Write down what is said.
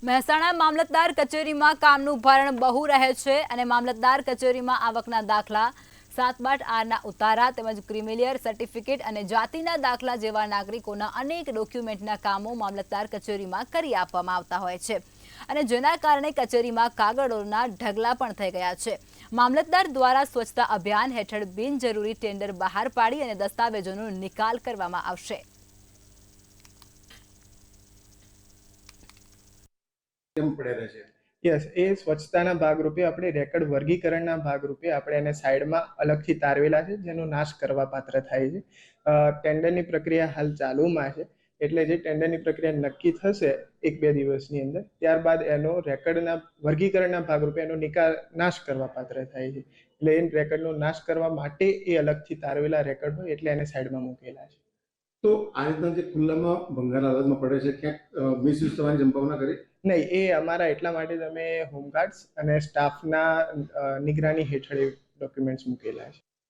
મહેસાણા મામલતદાર કચેરીમાં કામનું ભારણ બહુ રહે છે અને મામલતદાર કચેરીમાં આવકના દાખલા 7/8 ઉતારા તેમજ ક્રિમિલિયર સર્ટિફિકેટ અને જાતિના દાખલા જેવા નાગરિકોના અનેક ડોક્યુમેન્ટના કામો મામલતદાર કચેરીમાં કરી આપવામાં આવતા હોય છે અને જેના કારણે કચેરીમાં કાગળોના ઢગલા પણ થઈ ગયા છે। મામલતદાર દ્વારા સ્વચ્છતા અભિયાન હેઠળ બિનજરૂરી ટેન્ડર બહાર પાડી અને દસ્તાવેજોનો નિકાલ કરવામાં આવશે। યસ, એ સ્વચ્છતાના ભાગરૂપે આપણે રેકર્ડ વર્ગીકરણના ભાગરૂપે આપણે એને સાઈડમાં અલગથી તારવેલા છે, જેનો નાશ કરવા પાત્ર થાય છે। ટેન્ડરની પ્રક્રિયા હાલ ચાલુમાં છે, એટલે જે ટેન્ડરની પ્રક્રિયા નક્કી થશે 1-2 દિવસની અંદર, ત્યારબાદ એનો રેકર્ડના વર્ગીકરણના ભાગરૂપે એનો નાશ કરવા પાત્ર થાય છે। એટલે એ રેકર્ડનો નાશ કરવા માટે એ અલગથી તારવેલા રેકર્ડ હોય એટલે એને સાઈડમાં મૂકેલા છે। તો આ રીતના જે ખુલ્લામાં ભંગાર હાલતમાં પડે છે, ક્યાંક મિસયુઝ થવાની સંભાવના કરી? નહીં, એ અમારા એટલા માટે જ અમે હોમગાર્ડ્સ અને સ્ટાફના નિગરાની હેઠળ એ ડોક્યુમેન્ટ્સ મૂકેલા છે।